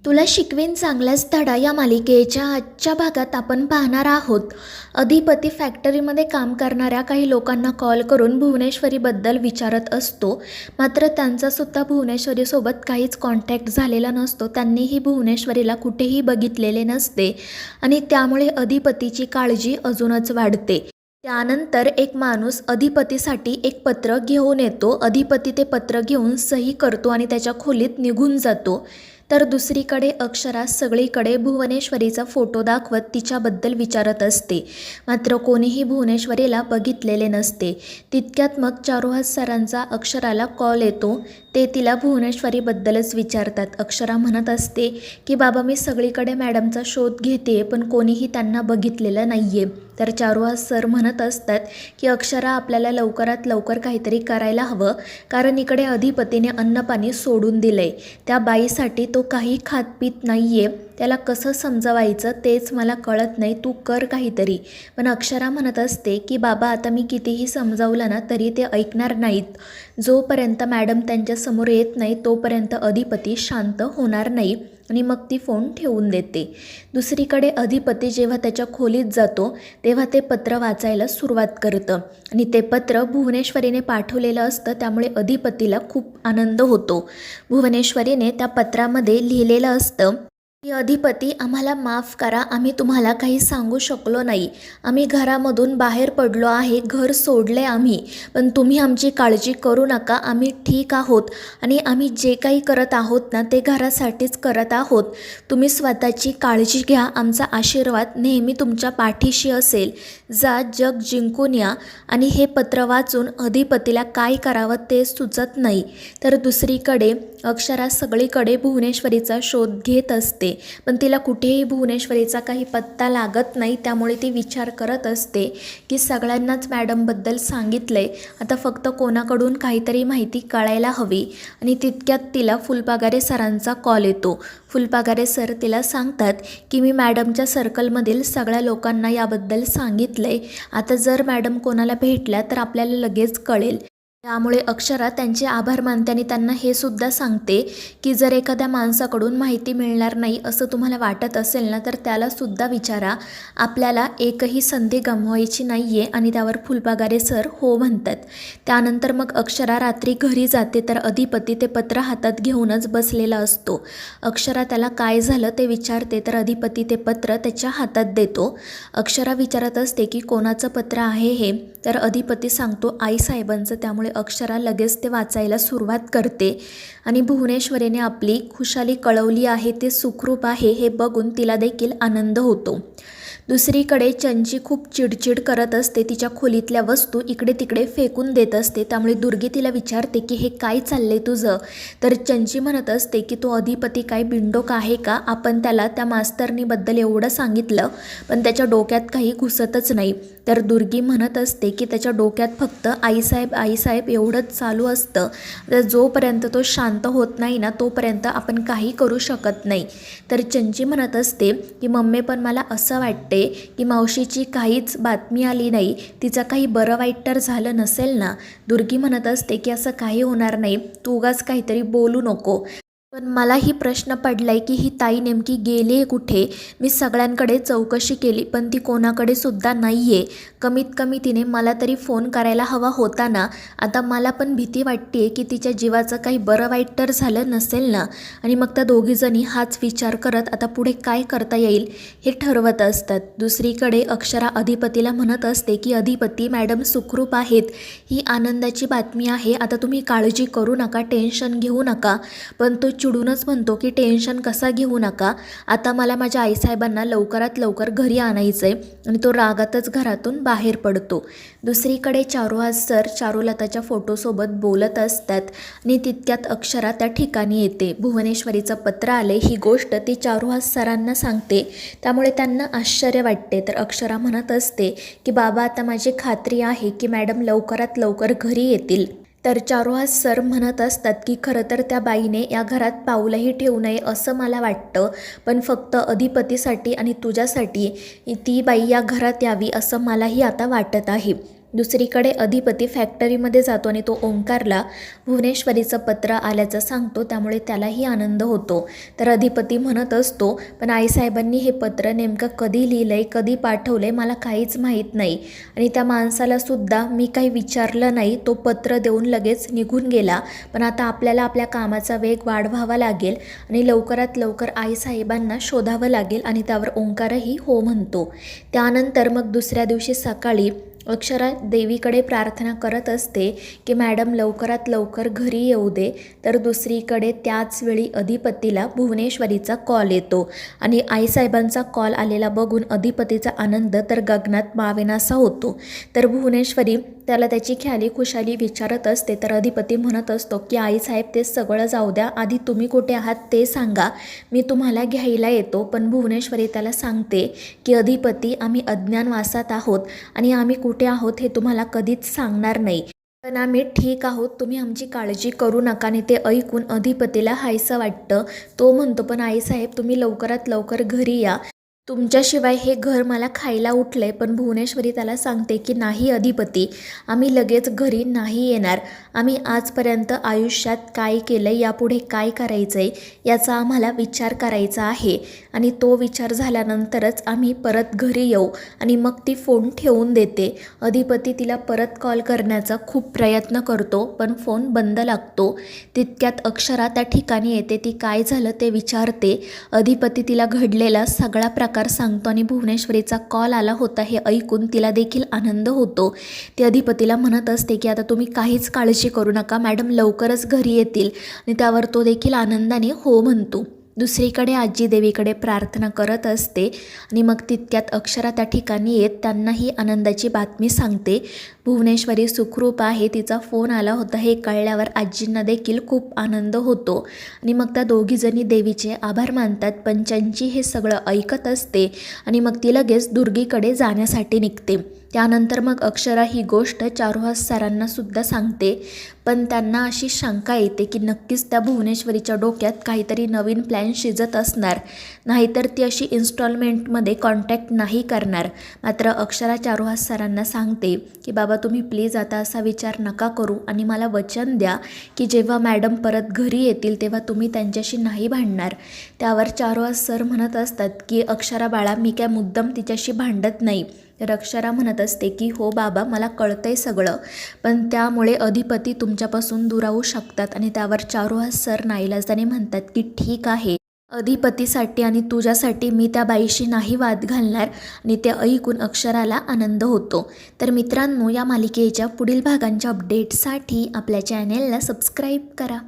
तुला शिकवेन चांगलाच धडा या मालिकेच्या आजच्या भागात आपण पाहणार आहोत. अधिपती फॅक्टरीमध्ये काम करणाऱ्या काही लोकांना कॉल करून भुवनेश्वरीबद्दल विचारत असतो. मात्र त्यांचासुद्धा भुवनेश्वरीसोबत काहीच कॉन्टॅक्ट झालेला नसतो. त्यांनीही भुवनेश्वरीला कुठेही बघितलेले नसते आणि त्यामुळे अधिपतीची काळजी अजूनच वाढते. त्यानंतर एक माणूस अधिपतीसाठी एक पत्र घेऊन येतो. अधिपती ते पत्र घेऊन सही करतो आणि त्याच्या खोलीत निघून जातो. तर दुसरीकडे अक्षरा सगळीकडे भुवनेश्वरीचा फोटो दाखवत तिच्याबद्दल विचारत असते. मात्र कोणीही भुवनेश्वरीला बघितलेले नसते. तितक्यात मग चारुहास सरांचा अक्षराला कॉल येतो. ते तिला भुवनेश्वरीबद्दलच विचारतात. अक्षरा म्हणत असते की बाबा मी सगळीकडे मॅडमचा शोध घेते पण कोणीही त्यांना बघितलेलं नाही आहे. तर चारुहास सर म्हणत असतात की अक्षरा आपल्याला लवकरात लवकर काहीतरी करायला हवं, कारण इकडे अधिपतीने अन्नपाणी सोडून दिलंय. त्या बाईसाठी तो काही खात पीत नाही आहे. त्याला कसं समजवायचं तेच मला कळत नाही. तू कर काहीतरी. पण अक्षरा म्हणत असते की बाबा आता मी कितीही समजावलं ना तरी ते ऐकणार नाहीत. जोपर्यंत मॅडम त्यांच्यासमोर येत नाही तोपर्यंत अधिपती शांत होणार नाही आणि मग ती फोन ठेवून देते. दुसरीकडे अधिपती जेव्हा त्याच्या खोलीत जातो तेव्हा ते पत्र वाचायला सुरुवात करतं आणि ते पत्र भुवनेश्वरीने पाठवलेलं असतं. त्यामुळे अधिपतीला खूप आनंद होतो. भुवनेश्वरीने त्या पत्रामध्ये लिहिलेलं असतं की अधिपती आम्हाला माफ करा, आम्ही तुम्हाला काही सांगू शकलो नाही. आम्ही घरामधून बाहेर पडलो आहे, घर सोडले आम्ही, पण तुम्ही आमची काळजी करू नका. आम्ही ठीक आहोत आणि आम्ही जे काही करत आहोत ना ते घरासाठीच करत आहोत. तुम्ही स्वतःची काळजी घ्या. आमचा आशीर्वाद नेहमी तुमच्या पाठीशी असेल. जा, जग जिंकून या. आणि हे पत्र वाचून अधिपतीला काय करावं ते सुचत नाही. तर दुसरीकडे अक्षरा सगळीकडे भुवनेश्वरीचा शोध घेत असते पण तिला कुठेही भुवनेश्वरीचा काही पत्ता लागत नाही. त्यामुळे ती विचार करत असते की सगळ्यांनाच मॅडमबद्दल सांगितलंय, आता फक्त कोणाकडून काहीतरी माहिती कळायला हवी. आणि तितक्यात तिला फुलपागारे सरांचा कॉल येतो. फुलपागारे सर तिला सांगतात की मी मॅडमच्या सर्कलमधील सगळ्या लोकांना याबद्दल सांगितलंय. आता जर मॅडम कोणाला भेटल्या तर आपल्याला लगेच कळेल. त्यामुळे अक्षरा त्यांचे आभार मानते आणि त्यांना हे सुद्धा सांगते की जर एखाद्या माणसाकडून माहिती मिळणार नाही असं तुम्हाला वाटत असेल ना तर त्यालासुद्धा विचारा. आपल्याला एकही संधी गमवायची नाही आहे. आणि त्यावर फुलपागारे सर हो म्हणतात. त्यानंतर मग अक्षरा रात्री घरी जाते तर अधिपती ते पत्र हातात घेऊनच बसलेला असतो. अक्षरा त्याला काय झालं ते विचारते तर अधिपती ते पत्र त्याच्या हातात देतो. अक्षरा विचारत असते की कोणाचं पत्र आहे हे, तर अधिपती सांगतो आईसाहेबांचं. त्यामुळे अक्षरा लगेच ते वाचायला सुरुवात करते आणि भुवनेश्वरीने आपली खुशाली कळवली आहे, ते सुखरूप आहे हे बघून तिला देखील आनंद होतो. दुसरीकडे चंची खूप चिडचिड करत असते. तिच्या खोलीतल्या वस्तू इकडे तिकडे फेकून देत असते. त्यामुळे दुर्गी तिला विचारते की हे काय चाललंय तुझं. तर चंची म्हणत असते की तो अधिपती काय बिंडोक आहे का, आपण त्याला त्या मास्तरनीबद्दल एवढं सांगितलं पण त्याच्या डोक्यात काही घुसतच नाही. तर दुर्गी म्हणत असते की त्याच्या डोक्यात फक्त आईसाहेब आईसाहेब एवढंच चालू असतं. तर जोपर्यंत तो शांत होत नाही ना तोपर्यंत आपण काही करू शकत नाही. तर चंची म्हणत असते की मम्मी पण मला असं वाटते की मावशीची काहीच बातमी आली नाही, तिचं काही बरं वाईट तर झालं नसेल ना. दुर्गी म्हणत असते की असं काही होणार नाही, तू उगाच काहीतरी बोलू नको. पण मलाही प्रश्न पडलाय की ही ताई नेमकी गेली आहे कुठे. मी सगळ्यांकडे चौकशी केली पण ती कोणाकडे सुद्धा नाही आहे. कमीत कमी तिने मला तरी फोन करायला हवा होता ना. आता मला पण भीती वाटते की तिच्या जीवाचं काही बरं वाईट तर झालं नसेल ना. आणि मग त्या दोघीजणी हाच विचार करत आता पुढे काय करता येईल हे ठरवत असतात. दुसरीकडे अक्षरा अधिपतीला म्हणत असते की अधिपती मॅडम सुखरूप आहेत, ही आनंदाची बातमी आहे. आता तुम्ही काळजी करू नका, टेन्शन घेऊ नका. पण तो चिडूनच म्हणतो की टेन्शन कसा घेऊ नका, आता मला माझ्या आईसाहेबांना लवकरात लवकर घरी आणायचं आहे. आणि तो रागातच घरातून बाहेर पडतो. दुसरीकडे चारुहास सर चारुलताच्या फोटोसोबत बोलत असतात आणि तितक्यात अक्षरा त्या ठिकाणी येते. भुवनेश्वरीचं पत्र आले ही गोष्ट ती चारुहास सरांना सांगते. त्यामुळे त्यांना आश्चर्य वाटते. तर अक्षरा म्हणत असते की बाबा आता माझी खात्री आहे की मॅडम लवकरात लवकर घरी येतील. तर चारुहास सर म्हणत असतात की खरं तर त्या बाईने या घरात पाऊलही ठेवू नये असं मला वाटतं, पण फक्त अधिपतीसाठी आणि तुझ्यासाठी ती बाई या घरात यावी असं मलाही आता वाटत आहे. दुसरीकडे अधिपती फॅक्टरीमध्ये जातो आणि तो ओंकारला भुवनेश्वरीचं पत्र आल्याचं सांगतो, त्यामुळे त्यालाही आनंद होतो. तर अधिपती म्हणत असतो, पण आईसाहेबांनी हे पत्र नेमकं कधी लिहिलं आहे, कधी पाठवलं आहे मला काहीच माहीत नाही आणि त्या माणसालासुद्धा मी काही विचारलं नाही. तो पत्र देऊन लगेच निघून गेला. पण आता आपल्याला आपल्या कामाचा वेग वाढवावा लागेल आणि लवकरात लवकर आईसाहेबांना शोधावं लागेल आणि त्यावर ओंकारही हो म्हणतो. त्यानंतर मग दुसऱ्या दिवशी सकाळी अक्षरा देवीकडे प्रार्थना करत असते की मॅडम लवकरात लवकर घरी येऊ दे. तर दुसरीकडे त्याच वेळी अधिपतीला भुवनेश्वरीचा कॉल येतो आणि आईसाहेबांचा कॉल आलेला बघून अधिपतीचा आनंद तर गगनात मावेनासा होतो. तर भुवनेश्वरी त्याला त्याची ख्याली खुशाली विचारत असते. तर अधिपती म्हणत असतो की आईसाहेब ते सगळं जाऊ द्या, आधी तुम्ही कुठे आहात ते सांगा, मी तुम्हाला घ्यायला येतो. पण भुवनेश्वरी त्याला सांगते की अधिपती आम्ही अज्ञानवासात आहोत आणि आम्ही कुठे आहोत हे तुम्हाला कधीच सांगणार नाही, पण आम्ही ठीक आहोत, तुम्ही आमची काळजी करू नका. आणि ते ऐकून अधिपतीला हायसं वाटतं. तो म्हणतो पण आईसाहेब तुम्ही लवकरात लवकर घरी या, तुमच्याशिवाय हे घर मला खायला उठले. पण भुवनेश्वरी त्याला सांगते की नाही अधिपती, आम्ही लगेच घरी नाही येणार. आम्ही आजपर्यंत आयुष्यात काय केलं, यापुढे काय करायचं आहे याचा आम्हाला विचार करायचा आहे आणि तो विचार झाल्यानंतरच आम्ही परत घरी येऊ. आणि मग ती फोन ठेवून देते. अधिपती तिला परत कॉल करण्याचा खूप प्रयत्न करतो पण फोन बंद लागतो. तितक्यात अक्षरा त्या ठिकाणी येते. ती काय झालं ते विचारते. अधिपती तिला घडलेला सगळा प्रकार सांगतो आणि भुवनेश्वरीचा कॉल आला होता हे ऐकून तिला देखील आनंद होतो. ती अधिपतीला म्हणत असते की आता तुम्ही काहीच काळजी करू नका, मॅडम लवकरच घरी येतील. आणि त्यावर तो देखील आनंदाने हो म्हणतो. दुसरीकडे आजी देवीकडे प्रार्थना करत असते आणि मग तितक्यात अक्षरा त्या ठिकाणी येत त्यांनाही आनंदाची बातमी सांगते. भुवनेश्वरी सुखरूप आहे, तिचा फोन आला होता हे कळल्यावर आजींना देखील खूप आनंद होतो आणि मग त्या दोघीजणी देवीचे आभार मानतात. पंचांची हे सगळं ऐकत असते आणि मग ती लगेच दुर्गीकडे जाण्यासाठी निघते. त्यानंतर मग अक्षरा ही गोष्ट चारुहास सरांनासुद्धा सांगते. पण त्यांना अशी शंका येते की नक्कीच त्या भुवनेश्वरीच्या डोक्यात काहीतरी नवीन प्लॅन शिजत असणार, नाहीतर ती अशी इन्स्टॉलमेंटमध्ये कॉन्टॅक्ट नाही करणार. मात्र अक्षरा चारुहास सरांना सांगते की बाबा तुम्ही प्लीज आता असा विचार नका करू आणि मला वचन द्या की जेव्हा मॅडम परत घरी येतील तेव्हा तुम्ही त्यांच्याशी नाही भांडणार. त्यावर चारुहास सर म्हणत असतात की अक्षरा बाळा, मी काय मुद्दाम तिच्याशी भांडत नाही. तर अक्षरा म्हणत असते की हो बाबा मला कळतंय सगळं, पण त्यामुळे अधिपती तुमच्यापासून दुरावू शकतात. आणि त्यावर चारुहास सर नाईलाजाने म्हणतात की ठीक आहे, अधिपतीसाठी आणि तुझ्यासाठी मी त्या बाईशी नाही वाद घालणार. आणि ते ऐकून अक्षराला आनंद होतो. तर मित्रांनो, या मालिकेच्या पुढील भागांच्या अपडेटसाठी आपल्या चॅनेलला सबस्क्राईब करा.